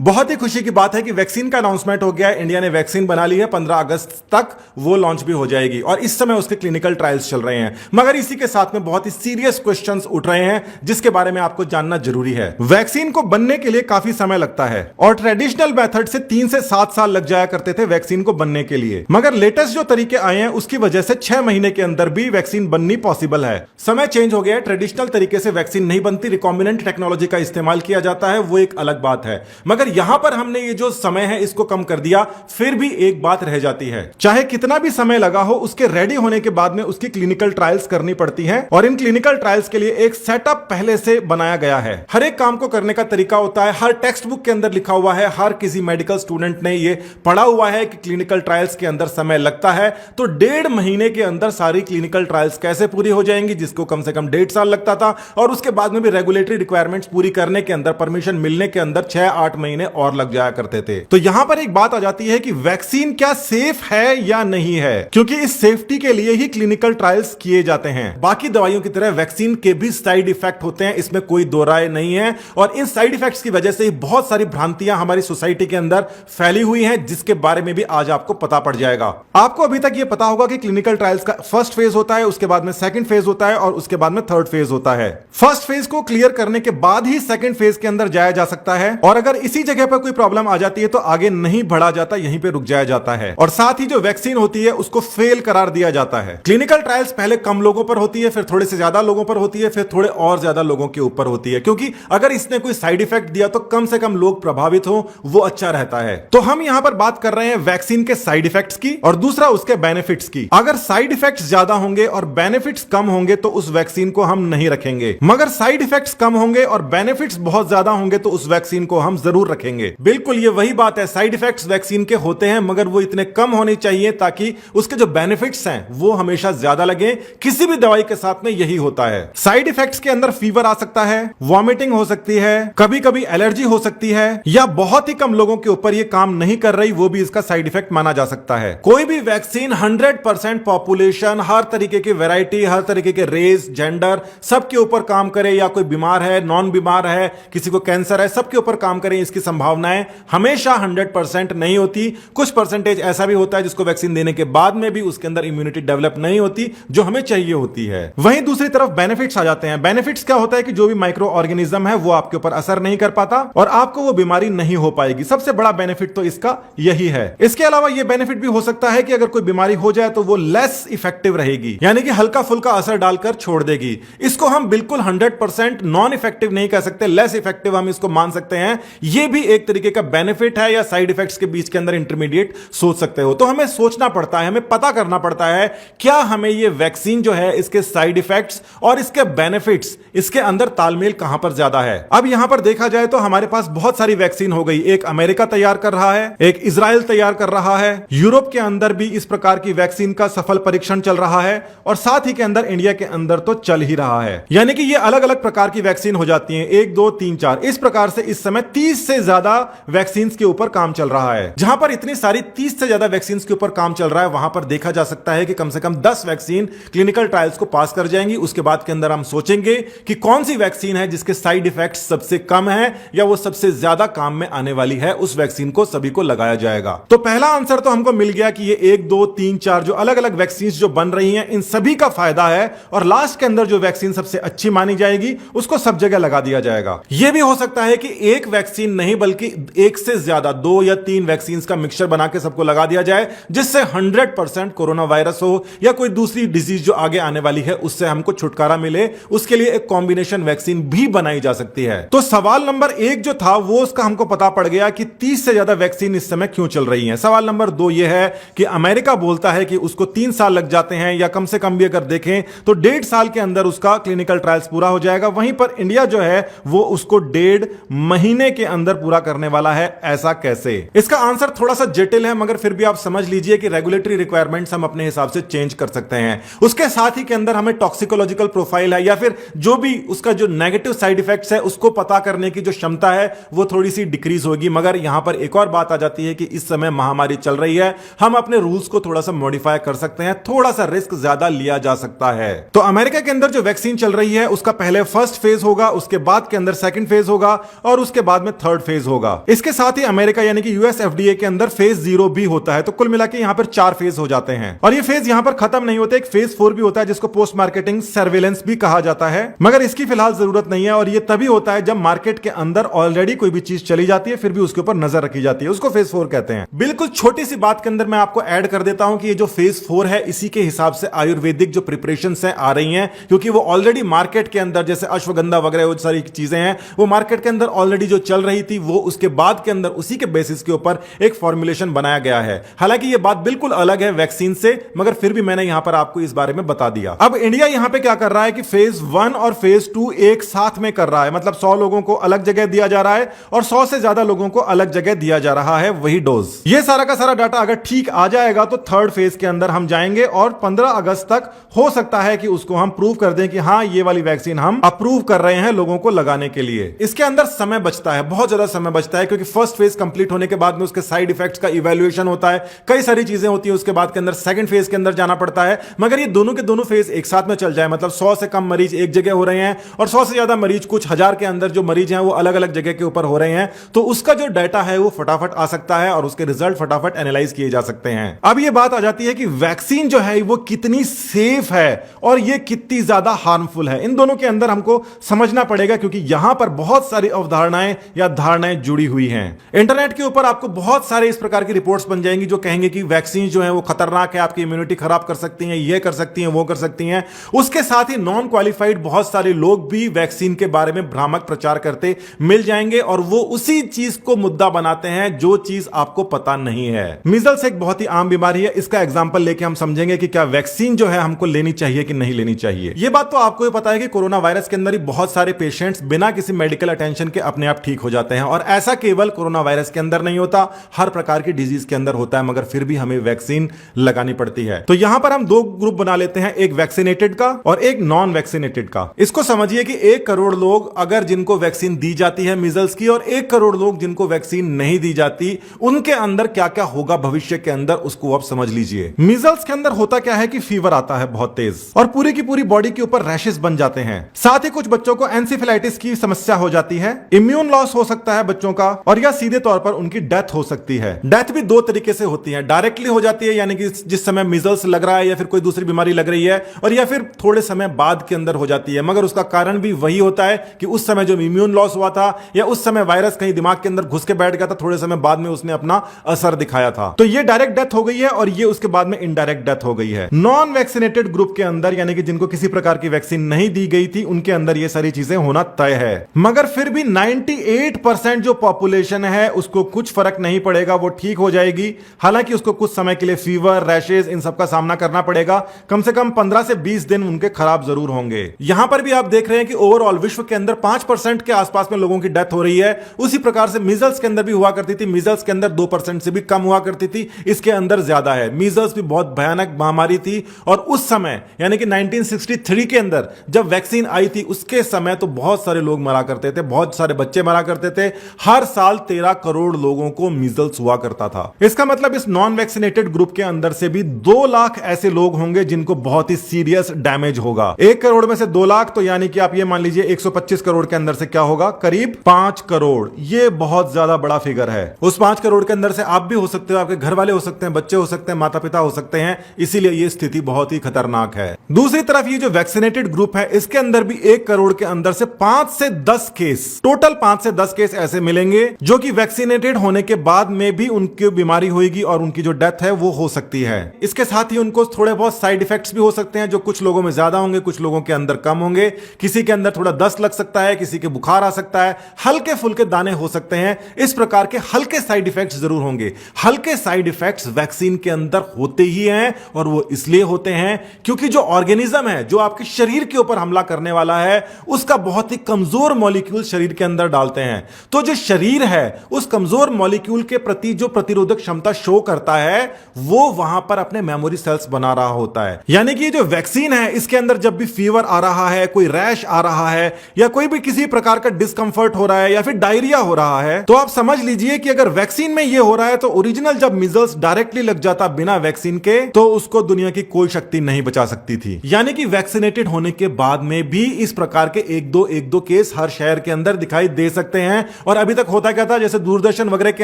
बहुत ही खुशी की बात है कि वैक्सीन का अनाउंसमेंट हो गया है। इंडिया ने वैक्सीन बना ली है, 15 अगस्त तक वो लॉन्च भी हो जाएगी और इस समय उसके क्लिनिकल ट्रायल्स चल रहे हैं। मगर इसी के साथ में बहुत ही सीरियस क्वेश्चंस उठ रहे हैं जिसके बारे में आपको जानना जरूरी है। वैक्सीन को बनने के लिए काफी समय लगता है और ट्रेडिशनल मेथड से 3 से 7 साल लग जाया करते थे वैक्सीन को बनने के लिए। मगर लेटेस्ट जो तरीके आए हैं उसकी वजह से 6 महीने के अंदर भी वैक्सीन बननी पॉसिबल है। समय चेंज हो गया है, ट्रेडिशनल तरीके से वैक्सीन नहीं बनती, रिकॉम्बिनेंट टेक्नोलॉजी का इस्तेमाल किया जाता है, वो एक अलग बात है। मगर यहां पर हमने ये जो समय है इसको कम कर दिया, फिर भी एक बात रह जाती है, चाहे कितना भी समय लगा हो उसके रेडी होने के बाद में उसकी क्लिनिकल ट्रायल्स करनी पड़ती हैं और इन क्लिनिकल ट्रायल्स के लिए एक सेटअप पहले से बनाया गया है। हर एक काम को करने का तरीका होता है, हर टेक्स्ट बुक के अंदर लिखा हुआ है, हर किसी मेडिकल स्टूडेंट ने ये पढ़ा हुआ है कि क्लिनिकल ट्रायल्स के अंदर समय लगता है। तो 1.5 महीने के अंदर सारी क्लिनिकल ट्रायल्स कैसे पूरी हो जाएंगी, जिसको कम से कम 1.5 साल लगता था, और उसके बाद में भी रेगुलेटरी रिक्वायरमेंट्स पूरी करने के अंदर, परमिशन मिलने के अंदर 6-8 महीने और लग जाया करते थे। तो यहां पर एक बात आ जाती है कि वैक्सीन क्या सेफ है या नहीं है, क्योंकि इस सेफ्टी के लिए ही क्लिनिकल ट्रायल्स किए जाते हैं। बाकी दवाइयों की तरह वैक्सीन के भी साइड इफेक्ट होते हैं, इसमें कोई दो राय नहीं है और इन साइड इफेक्ट्स की वजह से ही बहुत सारी भ्रांतियां हमारी सोसाइटी के अंदर फैली हुई हैं, जिसके बारे में भी आज आपको पता पड़ जाएगा। आपको अभी तक यह पता होगा कि क्लिनिकल ट्रायल्स का फर्स्ट फेज होता है, उसके बाद में सेकंड फेज होता है और उसके बाद में थर्ड फेज होता है। फर्स्ट फेज को क्लियर करने के बाद ही सेकंड फेज के अंदर जाया जा सकता है और अगर इसी जगह पर कोई प्रॉब्लम आ जाती है तो आगे नहीं बढ़ा जाता, यहीं पे रुक जाया जाता है और साथ ही जो वैक्सीन होती है उसको फेल करार दिया जाता है। क्लिनिकल ट्रायल्स पहले कम लोगों पर होती है, फिर थोड़े से ज्यादा लोगों पर होती है, फिर थोड़े और ज्यादा लोगों के ऊपर होती है, क्योंकि अगर इसने कोई साइड इफेक्ट दिया तो कम से कम लोग प्रभावित हो, वो अच्छा रहता है। तो हम यहां पर बात कर रहे हैं वैक्सीन के साइड इफेक्ट्स की और दूसरा उसके बेनिफिट्स की। अगर साइड इफेक्ट्स ज्यादा होंगे और बेनिफिट्स कम होंगे तो उस वैक्सीन को हम नहीं रखेंगे, मगर साइड इफेक्ट्स कम होंगे और बेनिफिट्स बहुत ज्यादा होंगे तो उस वैक्सीन को हम जरूर रखेंगे। बिल्कुल ये वही बात है, साइड इफेक्ट्स वैक्सीन के होते हैं मगर वो इतने कम होने चाहिए ताकि उसके जो बेनिफिट्स हैं वो हमेशा ज्यादा लगे। किसी भी दवाई के साथ में यही होता है। साइड इफेक्ट्स के अंदर फीवर आ सकता है, वॉमिटिंग हो सकती है, कभी कभी एलर्जी हो सकती है, या बहुत ही कम लोगों के ऊपर ये काम नहीं कर रही, वो भी इसका साइड इफेक्ट माना जा सकता है। कोई भी वैक्सीन 100% पॉपुलेशन, हर तरीके की वैरायटी, हर तरीके के रेस, जेंडर, सबके ऊपर काम करे, या कोई बीमार है, नॉन बीमार है, किसी को कैंसर है, सबके ऊपर काम करें, इसकी संभावनाएं हमेशा 100% नहीं होती। कुछ परसेंटेज ऐसा भी होता है जिसको वैक्सीन देने के बाद में भी उसके अंदर इम्यूनिटी डेवलप नहीं होती जो हमें चाहिए होती है। वहीं दूसरी तरफ बेनिफिट्स आ जाते हैं। बेनिफिट्स क्या होता है कि जो भी माइक्रो ऑर्गेनिज्म है वो आपके ऊपर असर नहीं कर पाता और आपको वो बीमारी नहीं हो पाएगी। सबसे बड़ा बेनिफिट तो इसका यही है। इसके अलावा यह बेनिफिट भी हो सकता है कि अगर कोई बीमारी हो जाए तो वो लेस इफेक्टिव रहेगी, यानी कि हल्का फुल्का असर डालकर छोड़ देगी। इसको हम बिल्कुल 100% नॉन इफेक्टिव नहीं कह सकते, लेस इफेक्टिव हम इसको मान सकते हैं। यह भी एक तरीके का बेनिफिट है, या साइड इफेक्ट्स के बीच के अंदर इंटरमीडिएट सोच सकते हो। तो हमें सोचना पड़ता है, हमें पता करना पड़ता है क्या हमें यह वैक्सीन जो है इसके साइड इफेक्ट्स और इसके बेनिफिट्स, इसके अंदर तालमेल कहां पर ज्यादा है। अब यहां पर देखा जाए तो हमारे पास बहुत सारी वैक्सीन हो गई। एक अमेरिका तैयार कर रहा है, एक इजराइल तैयार कर रहा है, यूरोप के अंदर भी इस प्रकार की वैक्सीन का सफल परीक्षण चल रहा है और साथ ही के अंदर इंडिया के अंदर तो चल ही रहा है। यानी कि ये अलग अलग प्रकार की वैक्सीन हो जाती हैं, 1 2 3 4 इस प्रकार से इस समय 30 से ज्यादा वैक्सीन के ऊपर काम चल रहा है। जहां पर इतनी सारी 30 से ज्यादा वैक्सीन के ऊपर काम चल रहा है, वहां पर देखा जा सकता है कि कम से कम 10 वैक्सीन क्लिनिकल ट्रायल्स को पास कर जाएंगी। उसके बाद के अंदर हम सोचेंगे कि कौन सी वैक्सीन है जिसके साइड इफेक्ट्स सबसे कम है या वो सबसे ज्यादा काम में आने वाली है, उस वैक्सीन को सभी को लगाया जाएगा। तो पहला आंसर तो हमको मिल गया कि ये 1 2 3 4 जो अलग अलग वैक्सीन जो बन रही हैं इन सभी का फायदा है और लास्ट के अंदर जो वैक्सीन सबसे अच्छी मानी जाएगी उसको सब जगह लगा दिया जाएगा। यह भी हो सकता है कि एक वैक्सीन नहीं बल्कि एक से ज्यादा 2 या 3 वैक्सीन का मिक्सचर बना के सबको लगा दिया जाए, जिससे 100% कोरोना वायरस हो या कोई दूसरी डिजीज जो आगे आने वाली है उससे हमको छुटकारा मिले। उसके लिए एक कॉम्बिनेशन वैक्सीन भी बनाई जा सकती है। तो सवाल नंबर 1 जो था वो उसका हमको पता पड़ गया कि 30 से ज्यादा वैक्सीन इस समय क्यों चल रही हैं। सवाल नंबर 2 यह है कि अमेरिका बोलता है कि उसको 3 साल लग जाते हैं, या कम से कम भी अगर देखें तो 1.5 साल के अंदर उसका क्लिनिकल ट्रायल्स पूरा हो जाएगा। वहीं पर इंडिया जो है वो उसको 1.5 महीने के अंदर पूरा करने वाला है। ऐसा कैसे? इसका आंसर थोड़ा सा जटिल है, मगर फिर भी आप समझ लीजिए कि रेगुलेटरी रिक्वायरमेंट्स हम अपने हिसाब से चेंज कर सकते हैं। उसके साथ ही के अंदर हमें टॉक्सिकोलॉजिकल प्रोफाइल है या फिर जो भी उसका जो नेगेटिव साइड इफेक्ट्स है उसको पता करने की जो क्षमता है वो थोड़ी सी डिक्रीज होगी। मगर यहां पर एक और बात आ जाती है कि इस समय महामारी चल रही है, हम अपने रूल्स को थोड़ा सा मॉडिफाई कर सकते हैं, थोड़ा सा रिस्क ज्यादा लिया जा सकता है। तो अमेरिका के अंदर जो वैक्सीन चल रही है उसका पहले फर्स्ट फेज होगा, उसके बाद के अंदर सेकंड फेज होगा और उसके बाद में थर्ड फेज होगा। इसके साथ ही अमेरिका यानी कि यूएस एफडीए के अंदर फेज 0 भी होता है। तो कुल मिला के यहां पर 4 फेज हो जाते हैं और ये फेज यहां पर खत्म नहीं होते, एक फेज 4 भी होता है जिसको पोस्ट मार्केटिंग सर्वेलेंस भी कहा जाता है, मगर इसकी फिलहाल जरूरत नहीं है और ये तभी होता है जब मार्केट के अंदर ऑलरेडी कोई भी चीज चली जाती है फिर भी उसके ऊपर नजर रखी जाती है, उसको फेज 4 कहते हैं। बिल्कुल छोटी सी बात के अंदर मैं आपको ऐड कर देता हूं कि ये जो फेज 4 है इसी के हिसाब से आयुर्वेदिक जो प्रिपरेशंस हैं आ रही हैं, क्योंकि वो ऑलरेडी मार्केट के अंदर जैसे अश्वगंधा वगैरह वो सारी चीजें हैं वो मार्केट के अंदर ऑलरेडी जो चल रही थी वो उसके बाद के अंदर उसी के बेसिस के ऊपर एक फॉर्मुलेशन बनाया गया है। हालांकि ये बात बिल्कुल अलग है वैक्सीन से, मगर फिर भी मैंने यहां पर आपको इस बारे में बता दिया। अब इंडिया यहां पे क्या कर रहा है कि फेज 1 और फेज 2 एक साथ में कर रहा है, मतलब 100 लोगों को अलग जगह दिया जा रहा है और 100 से ज्यादा लोगों को अलग जगह दिया जा रहा है वही डोज। ये सारा का सारा डाटा अगर ठीक आ जाएगा तो थर्ड फेज के अंदर हम जाएंगे और 15 अगस्त तक हो सकता है कि उसको हम प्रूव कर दें कि हां ये वाली वैक्सीन हम अप्रूव कर रहे हैं लोगों को लगाने के लिए। इसके अंदर समय बचता है, बहुत ज्यादा समय बचता है, क्योंकि फर्स्ट फेज कंप्लीट होने के बाद में उसके साइड इफेक्ट्स का इवैल्यूएशन होता है, कई सारी चीजें होती है, उसके बाद के अंदर सेकंड फेज के अंदर जाना पड़ता है। मगर ये दोनों के दोनों फेज एक साथ में चल जाए, मतलब 100 से कम मरीज एक जगह हो रहे हैं और 100 से ज्यादा मरीज कुछ हजार के अंदर जो मरीज हैं वो अलग अलग जगह के ऊपर हो रहे हैं, तो उसका जो डाटा है वो फटाफट आ सकता है और उसके रिजल्ट फटाफट एनालाइज किए जा सकते हैं। अब ये बात आ जाती है कि वैक्सीन जो है वो कितनी सेफ है और ये कितनी ज्यादा हार्मफुल है, इन दोनों के अंदर हमको समझना पड़ेगा, क्योंकि यहां पर बहुत सारी अवधारणाएं या धारणाएं जुड़ी हुई हैं। इंटरनेट के ऊपर आपको बहुत सारे इस प्रकार की रिपोर्ट्स बन जाएंगी जो कहेंगे कि वैक्सीन जो है वो खतरनाक है, आपकी इम्यूनिटी खराब कर सकती हैं, ये कर सकती हैं, वो कर सकती हैं। उसके साथ ही नॉन क्वालिफाइड बहुत सारे लोग भी वैक्सीन के बारे में भ्रामक प्रचार करते मिल जाएंगे और वो उसी चीज को मुद्दा बनाते हैं जो चीज आपको पता नहीं है। मीजल्स एक बहुत ही आम बीमारी है, इसका एग्जांपल लेके हम समझेंगे कि क्या वैक्सीन जो है हमको लेनी चाहिए कि नहीं लेनी चाहिए। यह बात तो आपको भी पता है कि कोरोना वायरस के अंदर ही बहुत सारे पेशेंट्स बिना किसी मेडिकल अटेंशन के अपने आप ठीक हो जाते हैं और ऐसा केवल कोरोना वायरस के अंदर नहीं होता, हर प्रकार की डिजीज के अंदर होता है, मगर फिर भी हमें वैक्सीन लगानी पड़ती है। तो यहां पर हम दो ग्रुप बना लेते हैं, एक वैक्सीनेटेड का और एक नॉन वैक्सीनेटेड का। इसको समझिए कि 1 करोड़ लोग अगर जिनको वैक्सीन दी जाती है मीजल्स की और 1 करोड़ लोग जिनको वैक्सीन नहीं दी जाती, उनके अंदर क्या क्या होगा भविष्य के अंदर उसको आप समझ लीजिए। मीजल्स के अंदर होता क्या है कि फीवर आता है बहुत तेज और पूरी की पूरी बॉडी के ऊपर रैशेस बन जाते हैं, साथ ही कुछ बच्चों को एंसेफेलाइटिस की समस्या हो जाती है, इम्यून लॉस हो सकता है बच्चों का और या सीधे तौर पर उनकी डेथ हो सकती है। डेथ भी 2 तरीके से होती है, डायरेक्टली हो जाती है यानी कि जिस समय मीजल्स लग रहा है या फिर कोई दूसरी बीमारी लग रही है, और या फिर थोड़े समय बाद के अंदर हो जाती है, मगर उसका कारण भी वही होता है कि उस समय जो इम्यून लॉस हुआ था या उस समय वायरस कहीं दिमाग के अंदर घुस के बैठ गया था, थोड़े समय बाद में उसने अपना असर दिखाया था। तो ये डायरेक्ट डेथ हो गई है और ये उसके बाद में इनडायरेक्ट डेथ हो गई है। नॉन वैक्सीनेटेड ग्रुप के अंदर यानी कि जिनको किसी प्रकार की वैक्सीन नहीं दी गई थी, उनके अंदर ये सारी चीजें होना तय है, मगर फिर भी 98% जो पॉपुलेशन है उसको कुछ फर्क नहीं पड़ेगा, वो ठीक हो जाएगी। हालांकि उसको कुछ समय के लिए फीवर, रैशेज इन सब का सामना करना पड़ेगा, कम से कम 15 से 20 दिन उनके खराब जरूर होंगे। यहां पर भी आप देख रहे हैं कि ओवरऑल विश्व के अंदर 5% के आसपास में लोगों की डेथ हो रही है। उसी प्रकार से मीजल्स के अंदर भी हुआ करती थी, मीजल्स के अंदर 2% से भी कम हुआ करती थी, इसके अंदर ज्यादा है। मीजल्स भी बहुत भयानक महामारी थी और उस समय यानी कि 1963 के अंदर जब वैक्सीन आई थी उसके समय तो बहुत सारे लोग मरा करते थे, बहुत सारे बच्चे मरा करते थे। हर साल 13 करोड़ लोगों को मीजल्स हुआ करता था। इसका मतलब इस नॉन वैक्सीनेटेड ग्रुप के अंदर से भी 2 लाख ऐसे लोग होंगे जिनको बहुत ही सीरियस डैमेज होगा। 1 करोड़ में से 2 लाख, तो यानी कि आप ये मान लीजिए 125 करोड़ के अंदर से क्या होगा, करीब 5 करोड़। ये बहुत ज्यादा बड़ा फिगर है। उस 5 करोड़ के अंदर से आप भी हो सकते हो, आपके घर वाले हो सकते हैं, बच्चे हो सकते हैं, माता पिता हो सकते हैं, इसीलिए ये स्थिति बहुत ही खतरनाक है। दूसरी तरफ ये जो वैक्सीनेटेड ग्रुप है इसके अंदर भी 1 करोड़ के अंदर से 5 से 10 केस, टोटल 5 से 10 केस ऐसे मिलेंगे जो कि वैक्सीनेटेड होने के बाद में भी उनकी बीमारी होगी और उनकी जो डेथ है वो हो सकती है। इसके साथ ही उनको थोड़े बहुत साइड इफेक्ट्स भी हो सकते हैं, जो कुछ लोगों में ज्यादा होंगे, कुछ लोगों के अंदर कम होंगे। किसी के अंदर थोड़ा दस्त लग सकता है, किसी के बुखार आ सकता है, हल्के फुल्के दाने हो सकते हैं। इस प्रकार के हल्के साइड इफेक्ट्स जरूर होंगे। हल्के साइड इफेक्ट्स वैक्सीन के अंदर होते ही हैं और वो इसलिए होते हैं क्योंकि जो ऑर्गेनिज्म है जो आपके शरीर के ऊपर हमला करने वाला है उसका बहुत ही कमजोर मॉलिक्यूल शरीर के अंदर डालते हैं। तो जो शरीर है उस कमजोर मॉलिक्यूल के प्रति जो प्रतिरोधक क्षमता शो करता है वो वहां पर अपने मेमोरी सेल्स बना रहा होता है। यानी कि जो वैक्सीन है इसके अंदर जब भी फीवर आ रहा है, कोई रैश आ रहा है या कोई भी किसी प्रकार का डिस्कंफर्ट हो रहा है या फिर डायरिया हो रहा है, तो आप समझ लीजिए कि अगर वैक्सीन में यह हो रहा है तो ओरिजिनल जब मीजल्स डायरेक्टली लग जाता बिना वैक्सीन के तो उसको दुनिया की कोई शक्ति नहीं बचा सकती थी। यानी कि वैक्सीनेटेड होने के बाद में भी इस प्रकार के एक दो केस हर शहर के अंदर दिखाई दे सकते हैं और अभी तक होता क्या था, जैसे दूरदर्शन वगैरह के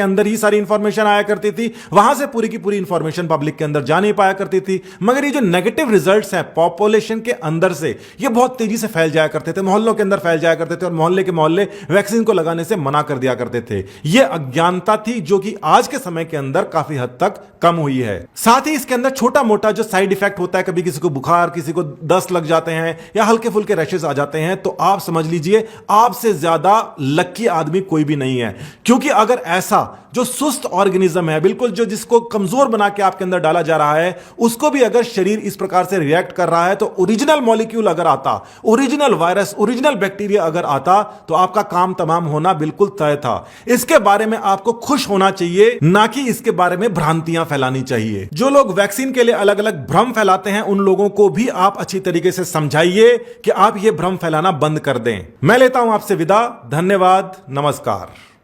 अंदर ही सारी इंफॉर्मेशन आया करती थी, वहां से पूरी की पूरी इंफॉर्मेशन पब्लिक के अंदर जा नहीं पाया करती थी। मगर ये जो नेगेटिव रिजल्ट्स हैं पॉपुलेशन के अंदर से, ये बहुत तेजी से फैल जाया करते थे, मोहल्लों के अंदर फैल जाया करते थे और मोहल्ले के मोहल्ले वैक्सीन को लगाने से मना कर दिया करते थे। यह अज्ञानता थी जो कि आज के समय के अंदर काफी हद तक कम हुई है। साथ ही इसके अंदर छोटा मोटा जो साइड इफेक्ट होता है, कभी किसी को बुखार, किसी को दस्त लग जाते हैं या हल्के फुल्के रैशेस आ जाते हैं, तो आप समझ लीजिए आपसे ज्यादा लकी आदमी कोई भी नहीं है। क्योंकि अगर ऐसा जो सुस्त ऑर्गेनिज्म है, बिल्कुल जो जिसको कमजोर बना के आपके अंदर डाला जा रहा है, उसको भी अगर शरीर इस प्रकार से रिएक्ट कर रहा है, तो ओरिजिनल मॉलिक्यूल अगर आता, ओरिजिनल वायरस, ओरिजिनल बैक्टीरिया अगर आता, तो आपका काम तमाम होना बिल्कुल तय था। इसके बारे में आपको खुश होना चाहिए, ना कि इसके बारे में भ्रांतियां फैलानी चाहिए। जो लोग वैक्सीन के लिए अलग अलग भ्रम फैलाते हैं, उन लोगों को भी आप अच्छी तरीके से समझाइए कि आप यह भ्रम फैलाना बंद कर दें। मैं लेता हूं आपसे विदा। धन्यवाद, नमस्कार।